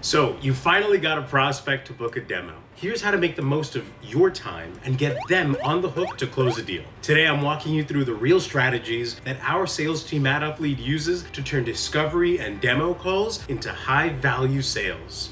So, you finally got a prospect to book a demo. Here's how to make the most of your time and get them on the hook to close a deal. Today, I'm walking you through the real strategies that our sales team at UpLead uses to turn discovery and demo calls into high-value sales.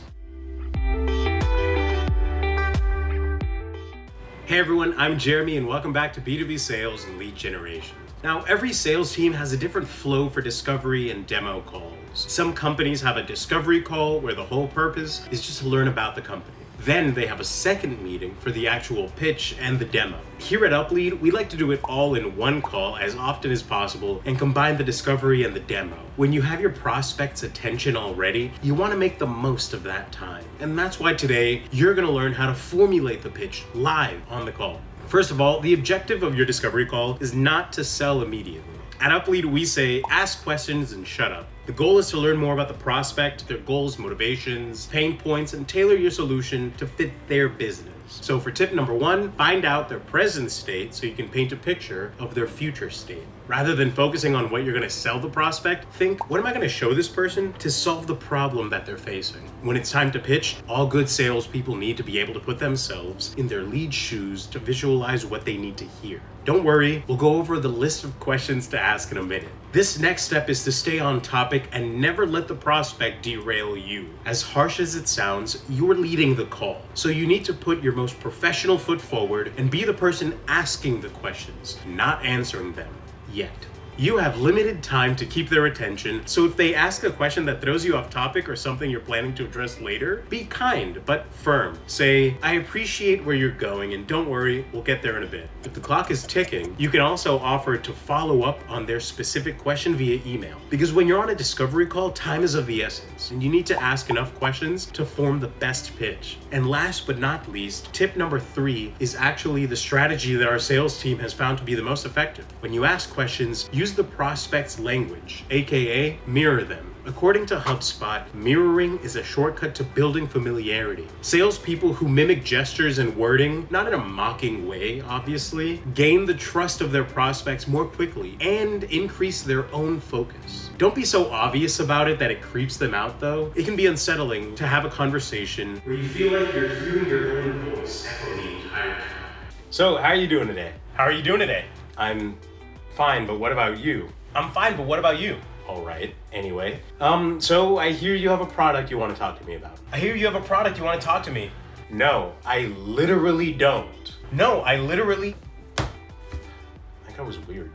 Hey everyone, I'm Jeremy and welcome back to B2B Sales and Lead Generation. Now, every sales team has a different flow for discovery and demo calls. Some companies have a discovery call where the whole purpose is just to learn about the company. Then they have a second meeting for the actual pitch and the demo. Here at UpLead, we like to do it all in one call as often as possible and combine the discovery and the demo. When you have your prospect's attention already, you want to make the most of that time. And that's why today, you're going to learn how to formulate the pitch live on the call. First of all, the objective of your discovery call is not to sell immediately. At UpLead, we say, ask questions and shut up. The goal is to learn more about the prospect, their goals, motivations, pain points, and tailor your solution to fit their business. So for tip number 1, find out their present state so you can paint a picture of their future state. Rather than focusing on what you're going to sell the prospect, think, what am I going to show this person to solve the problem that they're facing? When it's time to pitch, all good salespeople need to be able to put themselves in their lead shoes to visualize what they need to hear. Don't worry, we'll go over the list of questions to ask in a minute. This next step is to stay on topic and never let the prospect derail you. As harsh as it sounds, you're leading the call. So you need to put your most professional foot forward and be the person asking the questions, not answering them yet. You have limited time to keep their attention, so if they ask a question that throws you off topic or something you're planning to address later, be kind but firm. Say, I appreciate where you're going and don't worry, we'll get there in a bit. If the clock is ticking, you can also offer to follow up on their specific question via email. Because when you're on a discovery call, time is of the essence, and you need to ask enough questions to form the best pitch. And last but not least, tip number 3 is actually the strategy that our sales team has found to be the most effective. When you ask questions, use the prospect's language, aka mirror them. According to HubSpot, mirroring is a shortcut to building familiarity. Salespeople who mimic gestures and wording, not in a mocking way, obviously, gain the trust of their prospects more quickly and increase their own focus. Don't be so obvious about it that it creeps them out, though. It can be unsettling to have a conversation where you feel like you're hearing your own voice echo the entire time. So, how are you doing today? I'm fine, but what about you? I'm fine, but what about you? All right, anyway. So I hear you have a product you want to talk to me about. No, I literally don't. I think I was weird.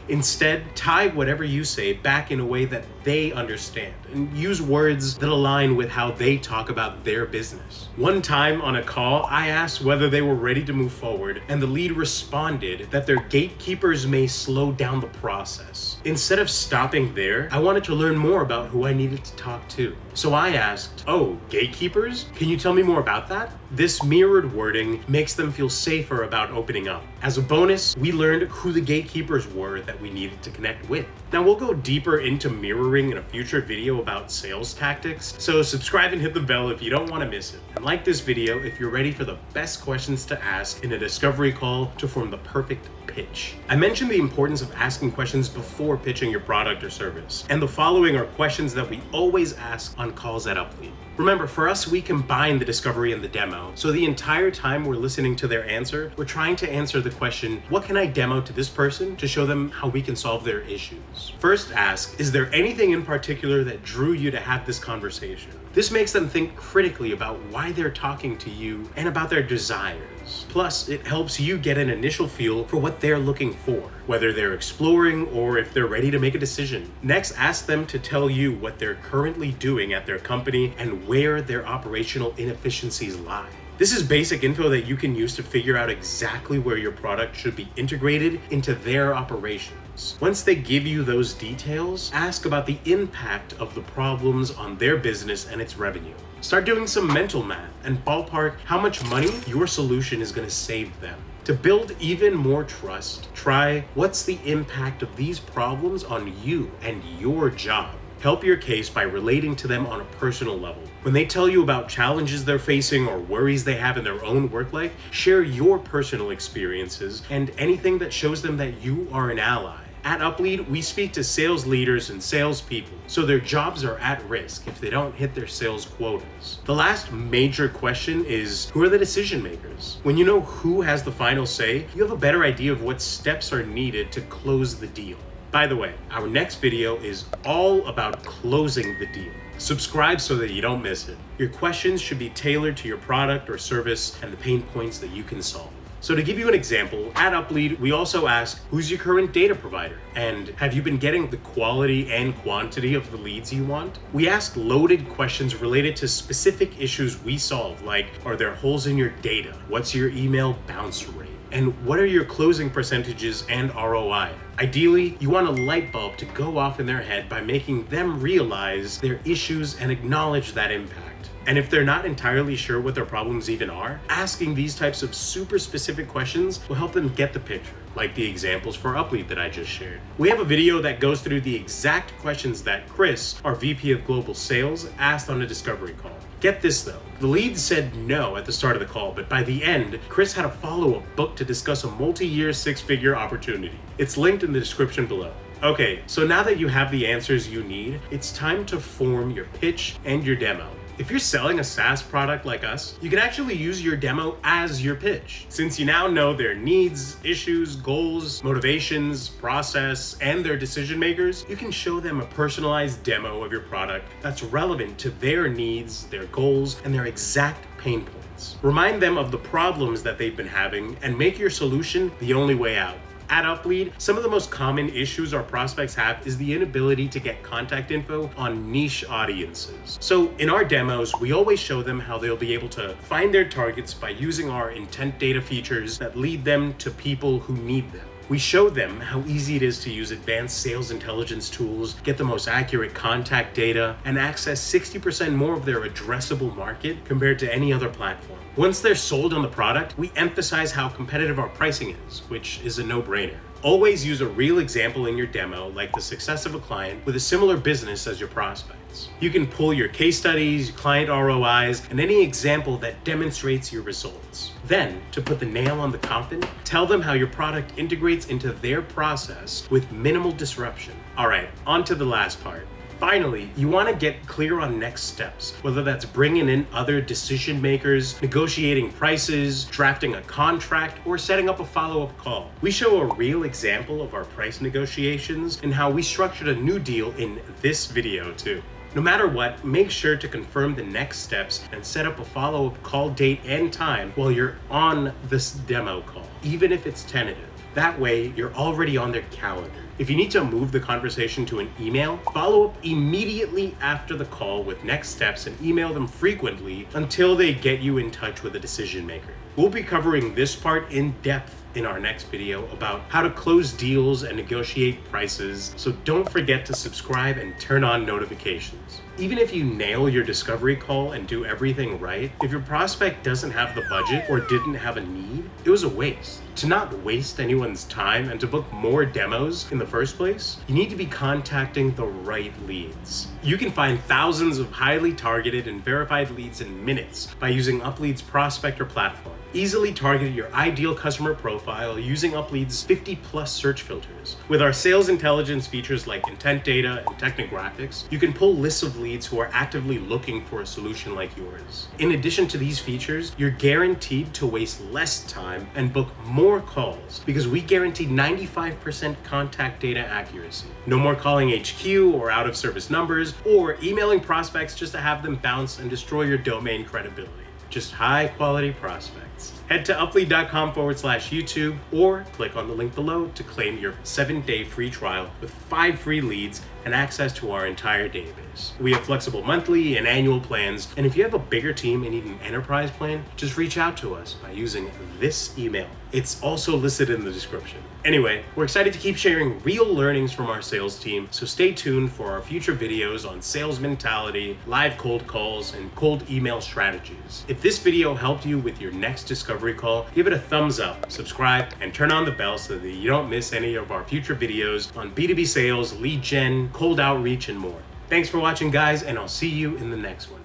Instead, tie whatever you say back in a way that they understand and use words that align with how they talk about their business. One time on a call, I asked whether they were ready to move forward, and the lead responded that their gatekeepers may slow down the process. Instead of stopping there, I wanted to learn more about who I needed to talk to. So I asked, oh, gatekeepers? Can you tell me more about that? This mirrored wording makes them feel safer about opening up. As a bonus, we learned who the gatekeepers were that we needed to connect with. Now we'll go deeper into mirroring in a future video about sales tactics, so subscribe and hit the bell if you don't want to miss it. And like this video if you're ready for the best questions to ask in a discovery call to form the perfect pitch. I mentioned the importance of asking questions before pitching your product or service, and the following are questions that we always ask on calls at UpLead. Remember, for us, we combine the discovery and the demo, so the entire time we're listening to their answer, we're trying to answer the question, what can I demo to this person to show them how we can solve their issues? First ask, is there anything in particular that drew you to have this conversation? This makes them think critically about why they're talking to you and about their desires. Plus, it helps you get an initial feel for what they're looking for, whether they're exploring or if they're ready to make a decision. Next, ask them to tell you what they're currently doing at their company and where their operational inefficiencies lie. This is basic info that you can use to figure out exactly where your product should be integrated into their operations. Once they give you those details, ask about the impact of the problems on their business and its revenue. Start doing some mental math and ballpark how much money your solution is going to save them. To build even more trust, try what's the impact of these problems on you and your job. Help your case by relating to them on a personal level. When they tell you about challenges they're facing or worries they have in their own work life, share your personal experiences and anything that shows them that you are an ally. At UpLead, we speak to sales leaders and salespeople, so their jobs are at risk if they don't hit their sales quotas. The last major question is, who are the decision makers? When you know who has the final say, you have a better idea of what steps are needed to close the deal. By the way, our next video is all about closing the deal. Subscribe so that you don't miss it. Your questions should be tailored to your product or service and the pain points that you can solve. So to give you an example, at UpLead, we also ask, who's your current data provider? And have you been getting the quality and quantity of the leads you want? We ask loaded questions related to specific issues we solve, like, are there holes in your data? What's your email bounce rate? And what are your closing percentages and ROI? Ideally, you want a light bulb to go off in their head by making them realize their issues and acknowledge that impact. And if they're not entirely sure what their problems even are, asking these types of super specific questions will help them get the picture, like the examples for UpLead that I just shared. We have a video that goes through the exact questions that Chris, our VP of Global Sales, asked on a discovery call. Get this though, the lead said no at the start of the call, but by the end, Chris had a follow-up book to discuss a multi-year six-figure opportunity. It's linked in the description below. Okay, so now that you have the answers you need, it's time to form your pitch and your demo. If you're selling a SaaS product like us, you can actually use your demo as your pitch. Since you now know their needs, issues, goals, motivations, process, and their decision makers, you can show them a personalized demo of your product that's relevant to their needs, their goals, and their exact pain points. Remind them of the problems that they've been having and make your solution the only way out. At UpLead, some of the most common issues our prospects have is the inability to get contact info on niche audiences. So in our demos, we always show them how they'll be able to find their targets by using our intent data features that lead them to people who need them. We show them how easy it is to use advanced sales intelligence tools, get the most accurate contact data, and access 60% more of their addressable market compared to any other platform. Once they're sold on the product, we emphasize how competitive our pricing is, which is a no-brainer. Always use a real example in your demo, like the success of a client with a similar business as your prospects. You can pull your case studies, client ROIs, and any example that demonstrates your results. Then, to put the nail on the coffin, tell them how your product integrates into their process with minimal disruption. All right, on to the last part. Finally, you want to get clear on next steps, whether that's bringing in other decision makers, negotiating prices, drafting a contract, or setting up a follow-up call. We show a real example of our price negotiations and how we structured a new deal in this video too. No matter what, make sure to confirm the next steps and set up a follow-up call date and time while you're on this demo call, even if it's tentative. That way, you're already on their calendar. If you need to move the conversation to an email, follow up immediately after the call with next steps and email them frequently until they get you in touch with a decision maker. We'll be covering this part in depth in our next video about how to close deals and negotiate prices, so don't forget to subscribe and turn on notifications. Even if you nail your discovery call and do everything right, if your prospect doesn't have the budget or didn't have a need, it was a waste. To not waste anyone's time and to book more demos in the first place, you need to be contacting the right leads. You can find thousands of highly targeted and verified leads in minutes by using UpLead's prospector platform. Easily target your ideal customer profile using UpLead's 50+ search filters. With our sales intelligence features like intent data and technographics, you can pull lists of leads who are actively looking for a solution like yours. In addition to these features, you're guaranteed to waste less time and book more calls because we guarantee 95% contact data accuracy. No more calling HQ or out of service numbers or emailing prospects just to have them bounce and destroy your domain credibility. Just high quality prospects. Head to uplead.com/YouTube or click on the link below to claim your 7-day free trial with 5 free leads and access to our entire database. We have flexible monthly and annual plans, and if you have a bigger team and need an enterprise plan, just reach out to us by using this email. It's also listed in the description. Anyway, we're excited to keep sharing real learnings from our sales team, so stay tuned for our future videos on sales mentality, live cold calls, and cold email strategies. If this video helped you with your next discovery call, give it a thumbs up, subscribe, and turn on the bell so that you don't miss any of our future videos on B2B sales, lead gen, cold outreach, and more. Thanks for watching, guys, and I'll see you in the next one.